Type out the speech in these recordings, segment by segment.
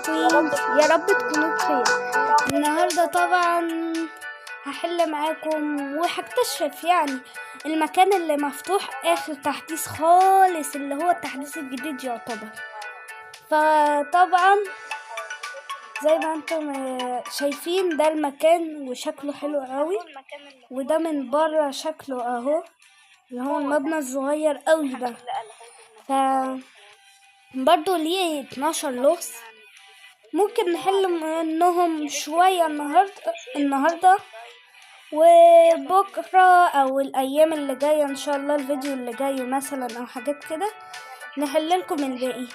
كوينز، يا رب تكونوا بخير. النهارده طبعا هحل معاكم وهكتشف يعني المكان اللي مفتوح اخر تحديث خالص، اللي هو التحديث الجديد يعتبر. فطبعا زي ما انتم شايفين ده المكان وشكله حلو قوي، وده من بره شكله اهو اللي هو المبنى الصغير قوي ده. ف برضو ليه 12 لغز، ممكن نحل منهم شوية النهاردة وبكرة او الايام اللي جاية ان شاء الله، الفيديو اللي جاي مثلا او حاجات كده نحل لكم الباقي.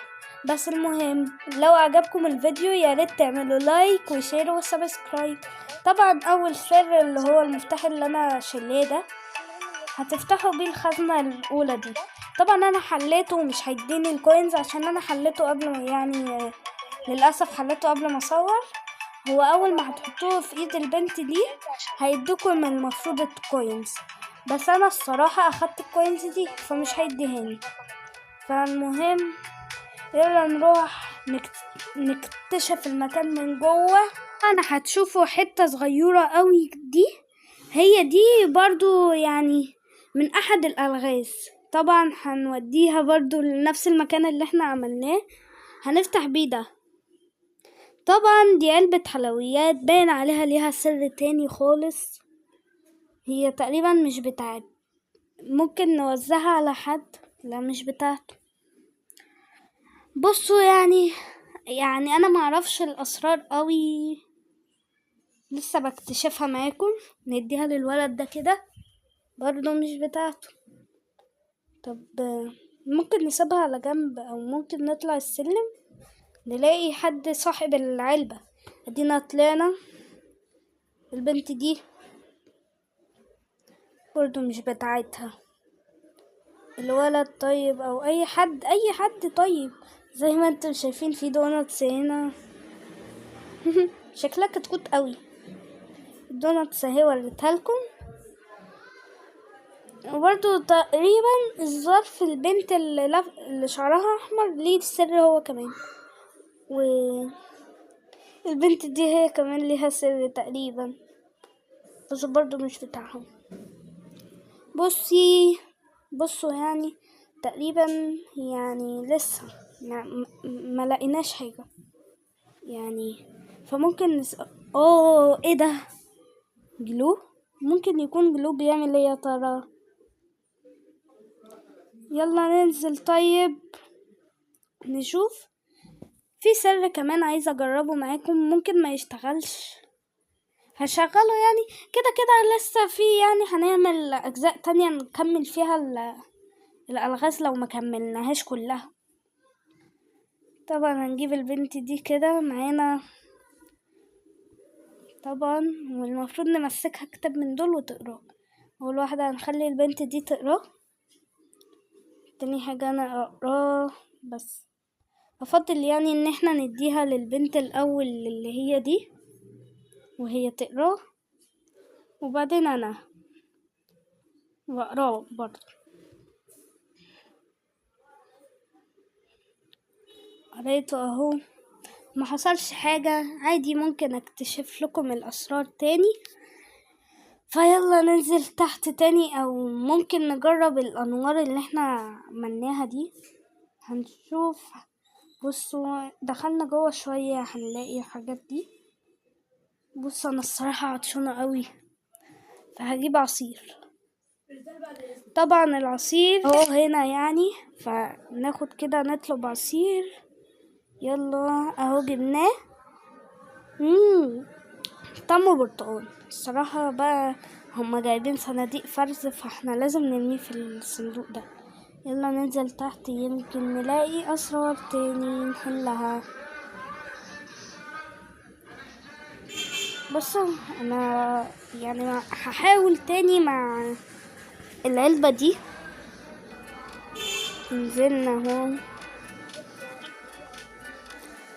بس المهم لو عجبكم الفيديو يا ريت تعملوا لايك وشير وسبسكرايب. طبعا اول سر اللي هو المفتاح اللي انا شليه ده هتفتحوا بيه الخزنة الاولى دي. طبعا انا حليته ومش هيديني الكوينز عشان انا حليته قبل ما يعني للاسف حليته قبل ما اصور. هو اول ما هتحطوه في ايد البنت دي هيدوكم المفروض الكوينز، بس انا الصراحة اخدت الكوينز دي فمش هيديهاني. فالمهم يلا نروح نكتشف المكان من جوه. انا هتشوفوا حتة صغيرة قوي دي، هي دي برضو يعني من احد الالغاز. طبعا هنوديها برضو لنفس المكان اللي احنا عملناه، هنفتح بيه ده. طبعا دي علبة حلويات باين عليها ليها سر تاني خالص، هي تقريبا مش بتاعت، ممكن نوزعها على حد، لا مش بتاعته. بصوا يعني انا معرفش الاسرار قوي، لسه بكتشفها معاكم. نديها للولد ده كده، برضو مش بتاعته. طب ممكن نسيبها على جنب او ممكن نطلع السلم نلاقي حد صاحب العلبة. ادينا طلعنا. البنت دي برضو مش بتاعتها. الولد طيب او اي حد طيب، زي ما انتم شايفين في دوناتس هنا. شكلها كتكوت قوي. الدوناتس اهي وريتها لكم. وبرضو تقريبا الظرف البنت اللي شعرها احمر ليه سر هو كمان، والبنت دي هي كمان ليها سر تقريبا، بس برضو مش بتاعهم. بصوا يعني تقريبا يعني لسه ما لقيناش حاجة يعني. فممكن ايه ده؟ جلو؟ ممكن يكون جلو بيعمل ايه يا ترى؟ يلا ننزل طيب نشوف. في سر كمان عايزة اجربه معاكم، ممكن ما يشتغلش، هشغله يعني كده لسه في يعني هنعمل اجزاء تانية نكمل فيها الالغاز لو ما كملناهاش كلها. طبعا هنجيب البنت دي كده معانا طبعا، والمفروض نمسكها كتاب من دول وتقراه. اول واحدة هنخلي البنت دي تقراه، تاني حاجة انا اقراه، بس افضل يعني ان احنا نديها للبنت الاول اللي هي دي وهي تقراه، وبعدين انا واقراه برضه. قريته اهو، ما حصلش حاجة، عادي ممكن اكتشف لكم الاسرار تاني. فيلا ننزل تحت تاني او ممكن نجرب الانوار اللي احنا عملناها دي، هنشوف. بصوا دخلنا جوه شوية هنلاقي الحاجات دي. بص انا الصراحة عطشانة قوي فهجيب عصير. طبعا العصير اهو هنا يعني، فناخد كده نطلب عصير. يلا اهو جبناه. طعمه برتقال الصراحة بقى. هما جايبين صناديق فرز فاحنا لازم نرميه في الصندوق ده. يلا ننزل تحت يمكن نلاقي اسرار تاني نحلها. بصوا انا يعني هحاول تاني مع العلبة دي. نزلنا اهو،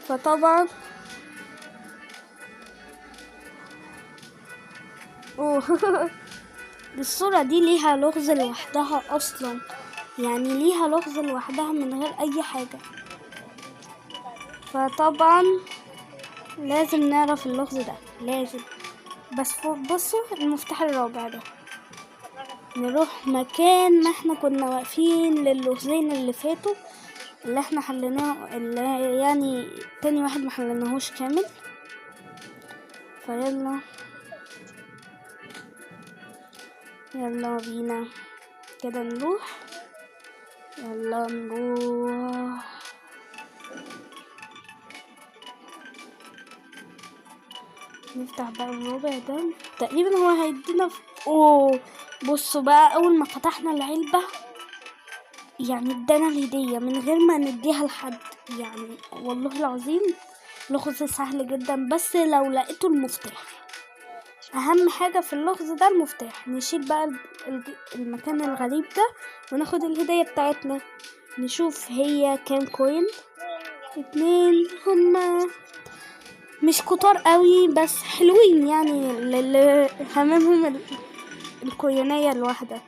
فطبعا الصورة دي ليها لغز لوحدها اصلا، يعني ليها لغز لوحدها من غير اي حاجة. فطبعا لازم نعرف اللغز ده لازم. بس بصوا المفتاح الرابع ده، نروح مكان ما احنا كنا واقفين للغزين اللي فاتوا اللي احنا حليناه، اللي يعني تاني واحد ما حليناهوش كامل. فيلا يلا بينا كده نروح، يلا نروح. نفتح بقى الرابع ده، تقريبا هو هيدينا اوه بصوا بقى، اول ما فتحنا العلبة يعني ادانا الهدية من غير ما نديها لحد، يعني والله العظيم لغز سهل جدا. بس لو لقيتوا المفتاح، اهم حاجة في اللغز ده المفتاح. نشيل بقى المكان الغريب ده وناخد الهدية بتاعتنا. نشوف هي كام كوين. 2. هما مش كتار قوي بس حلوين، يعني اللي هممهم الكوينية الواحدة.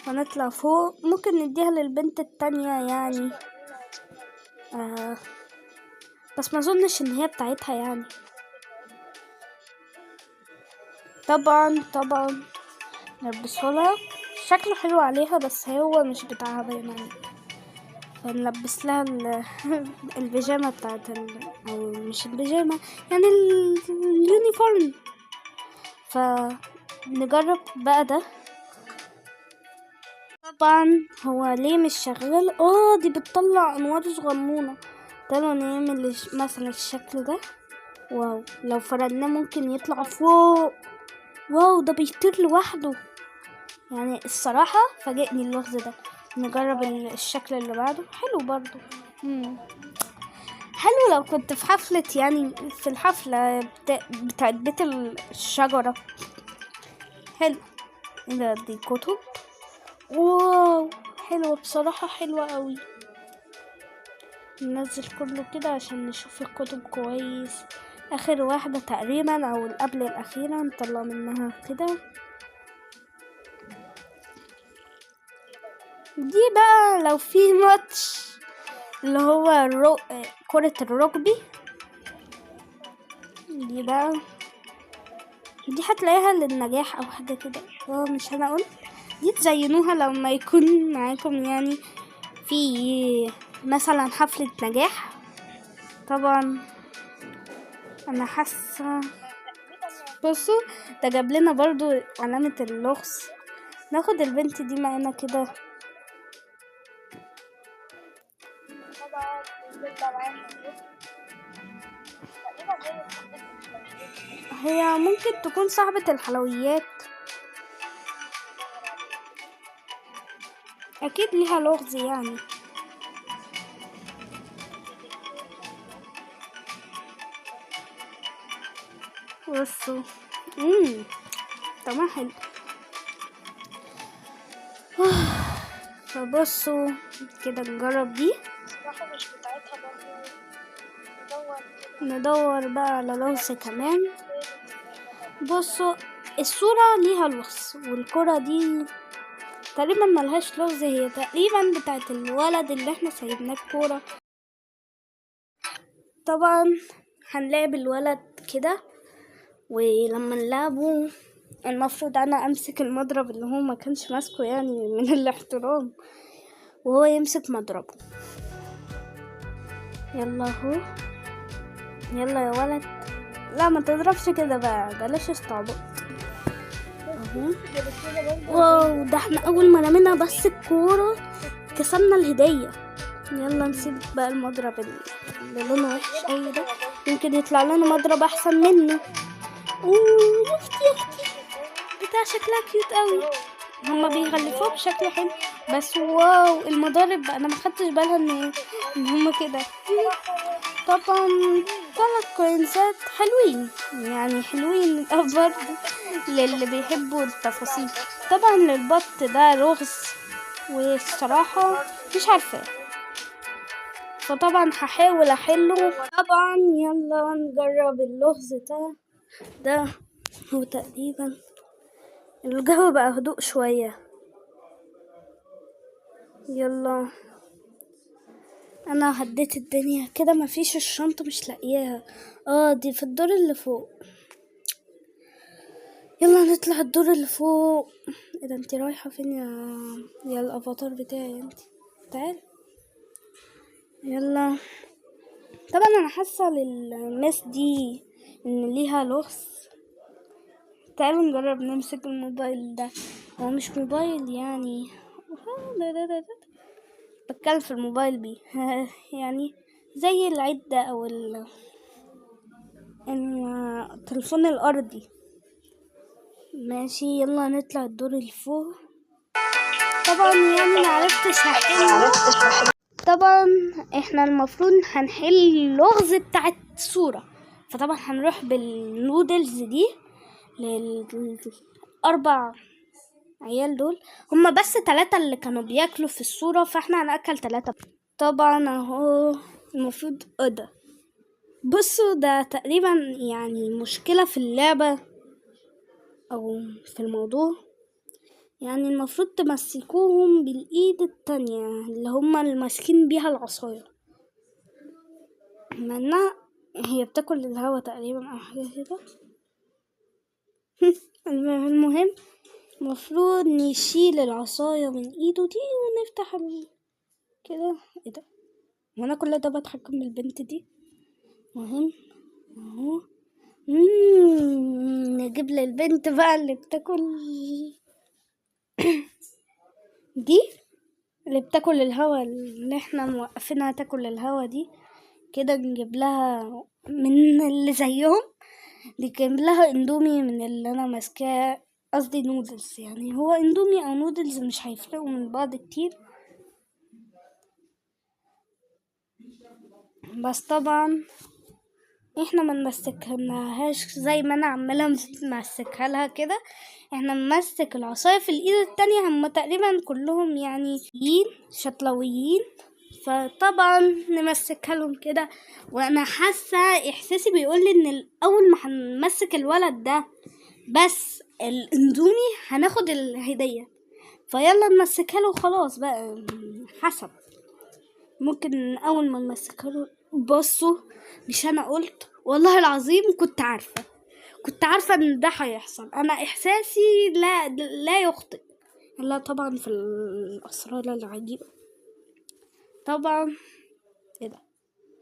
ونطلع فوق، ممكن نديها للبنت التانية يعني بس ما اظنش ان هي بتاعتها يعني. طبعا نلبسهولها، شكله حلو عليها بس هو مش بتاعها باين عليه. فنلبس لها البيجامة بتاعت او مش البيجامة يعني اليونيفورم. فنجرب بقى ده. طبعا هو ليه مش شغال؟ دي بتطلع انوار صغنونة. تعالوا نعمل مثلا الشكل ده. واو، لو فردناه ممكن يطلع فوق. واو، ده بيطير لوحده. يعني الصراحة فاجئني اللغز ده. نجرب الشكل اللي بعده، حلو برضو. حلو لو كنت في حفلة، يعني في الحفلة بتاعت بيت الشجرة. حلو. ده دي كتب. واو، حلوة بصراحة، حلوة قوي. ننزل كله كده عشان نشوف الكتب كويس. اخر واحدة تقريبا او قبل الاخيرة نطلع منها كده. دي بقى لو في ماتش اللي هو كرة الرugby. دي بقى دي هتلاقيها للنجاح او حاجة كده، مش انا اقول. دي تزينوها لما يكون معاكم يعني في مثلا حفلة نجاح. طبعا انا حاسة بصوا ده جاب لنا برضو علامة اللغز. ناخد البنت دي معانا كده. هي ممكن تكون صاحبة الحلويات، اكيد ليها لغز يعني. بصوا طبعا حلو. فبصوا كده نجرب دي. ندور بقى على لغز كمان. بصوا الصورة ليها لغز، والكرة دي تقريبا ملهاش لغز، هي تقريبا بتاعت الولد اللي احنا سايبناه الكورة. طبعا هنلعب الولد كده، ولما نلعبه المفروض انا امسك المضرب اللي هو ما كانش ماسكه يعني من الاحترام، وهو يمسك مضربه. يلا اهو، يلا يا ولد. لا ما تضربش كده بقى، بلاش استعباط. اهو. واو، ده احنا اول ما رمينا بس الكورة كسبنا الهدية. يلا نسيب بقى المضرب اللي لونه وحش قوي ده، يمكن يطلع لنا مضرب احسن منه. يا اختي بتاع شكلها كيوت قوي. هما بيغلفوه بشكل حلو، بس واو المضارب انا ما خدتش بالها ان هما كده. طبعا 3 كوينزات حلوين، يعني حلوين برضه للي بيحبوا التفاصيل. طبعا للبط ده لغز والصراحة مش عارفة، فطبعا هحاول احله. طبعا يلا نجرب اللغز ده هو تقريبا الجو بقى هدوء شوية. يلا انا هديت الدنيا كده، مفيش الشنطة مش لاقياها. دي في الدور اللي فوق. يلا نطلع الدور اللي فوق. ايه ده، انتي رايحة فين يا الافاتار بتاعي انتي؟ تعال يلا. طبعا انا حاسة للمس دي ان ليها لغز. تعالوا نجرب نمسك الموبايل ده. هو مش موبايل يعني، بتكلم في الموبايل بيه. يعني زي العدة او التليفون الارضي. ماشي يلا نطلع الدور اللي فوق. طبعا يعني معرفتش هحل. طبعا احنا المفروض هنحل اللغز بتاع الصورة، فطبعا هنروح بالنودلز دي للأربع عيال دول. هما بس 3 اللي كانوا بياكلوا في الصورة، فاحنا هنأكل 3. طبعا اهو المفروض ده. بصوا ده تقريبا يعني مشكلة في اللعبة او في الموضوع. يعني المفروض تمسكوهم بالايد التانية اللي هما اللي ماسكين بيها العصاية، منها هي بتاكل الهوا تقريبا او حاجة كده. المهم المفروض نشيل العصاية من ايده دي ونفتح كده. ايه ده، وانا كل ده بتحكم بالبنت دي؟ مهم اهو. نجيب للبنت بقى اللي بتاكل دي، اللي بتاكل الهوا اللي احنا موقفينها تاكل الهوا دي كده. نجيب لها من اللي زيهم، نجيب لها اندومي من اللي انا ماسكاه، قصدي نودلز. يعني هو اندومي او نودلز مش هيفرقوا من بعض كتير، بس طبعا احنا ما نمسكناهاش زي ما انا عماله امسكها لها كده. احنا نمسك العصايه في الايد التانية. هم تقريبا كلهم يعني شطلويين، فطبعا نمسكها لهم كده. وانا حاسه احساسي بيقول لي ان اول ما هنمسك الولد ده بس الاندومي هناخد الهديه، فيلا نمسكها له خلاص بقى. حسب، ممكن اول ما نمسكها له. بصوا مش انا قلت والله العظيم كنت عارفه ان ده هيحصل. انا احساسي لا يخطئ. لا طبعا في الاسرار العجيبه. طبعا ايه ده،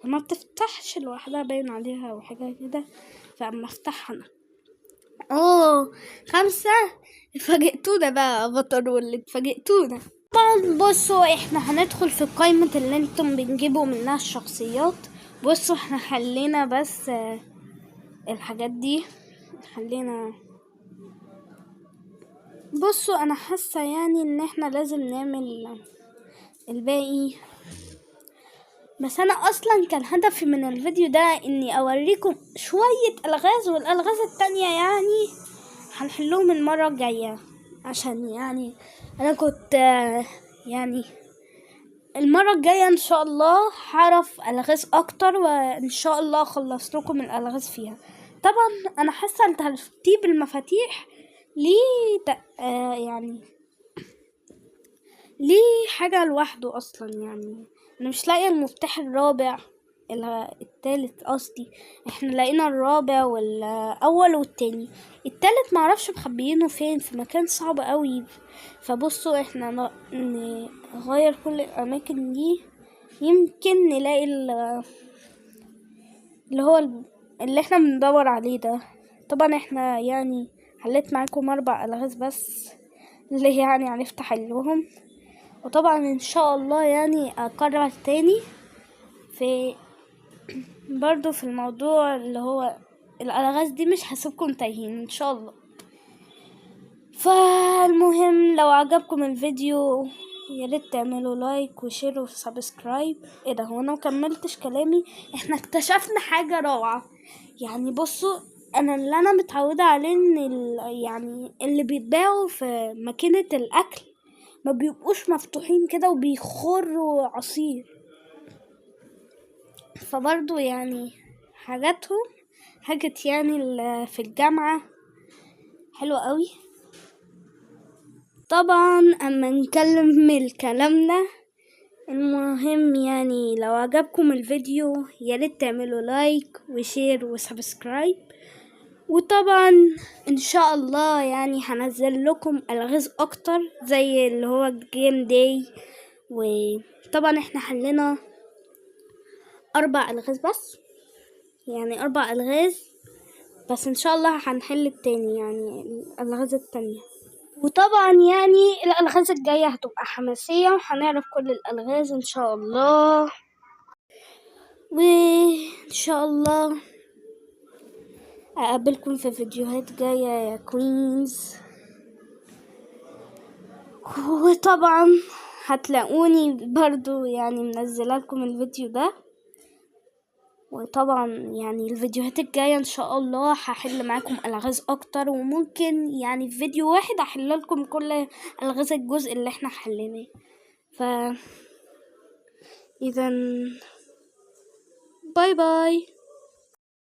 ما بتفتحش لوحدها باين عليها او حاجه كده، فاما افتحها انا 5. اتفاجئتونا بقى بطل واللي اتفاجئتونا. طبعا بصوا احنا هندخل في قائمة اللي انتم بنجيبوا منها الشخصيات. بصوا احنا خلينا بس الحاجات دي خلينا. بصوا انا حاسة يعني ان احنا لازم نعمل الباقي، بس انا اصلا كان هدفي من الفيديو ده اني اوريكم شوية الغاز، والالغاز التانية يعني هنحلهم المرة الجاية، عشان يعني انا كنت يعني المرة الجاية ان شاء الله هعرف الغاز اكتر، وان شاء الله اخلص لكم الالغاز فيها. طبعا انا حاسة ترتيب المفاتيح ليه يعني ليه حاجة لوحده اصلا. يعني انا مش لاقيه المفتاح الرابع التالت قصدي. احنا لقينا الرابع والاول والتاني، التالت معرفش مخبيينه فين، في مكان صعب قوي. فبصوا احنا نغير كل الاماكن دي، يمكن نلاقي اللي هو اللي احنا بندور عليه ده. طبعا احنا يعني حليت معاكم 4 الغاز بس اللي يعني عرفت احلهم، وطبعا ان شاء الله يعني اكرر تاني في برضو في الموضوع اللي هو الالغاز دي. مش هسيبكم تايهين ان شاء الله. فالمهم لو عجبكم الفيديو ياريت تعملوا لايك وشير وسبسكرايب. ايه ده، هو انا مكملتش كلامي. احنا اكتشفنا حاجة روعة. يعني بصوا اللي انا متعودة عليه ان يعني اللي بيتباعوا في ماكينة الاكل ما بيبقوش مفتوحين كده وبيخروا عصير، فبرضو يعني حاجات يعني في الجامعة حلوة قوي. طبعا اما نكمل كلامنا المهم يعني لو عجبكم الفيديو ياريت تعملوا لايك وشير وسبسكرايب، وطبعا ان شاء الله يعني هنزل لكم الغاز اكتر زي اللي هو جيم داي. وطبعا احنا حلنا 4 الغاز بس، يعني 4 الغاز بس ان شاء الله هنحل التاني يعني الالغاز التانية. وطبعا يعني الالغاز الجاية هتبقى حماسية وهنعرف كل الالغاز ان شاء الله، وان شاء الله اقابلكم في فيديوهات جاية يا كوينز. وطبعا هتلاقوني برضو يعني منزله لكم الفيديو ده، وطبعا يعني الفيديوهات الجاية ان شاء الله هحل معاكم الغاز اكتر، وممكن يعني في فيديو واحد احل لكم كل الغاز الجزء اللي احنا حليناه. اذا باي باي.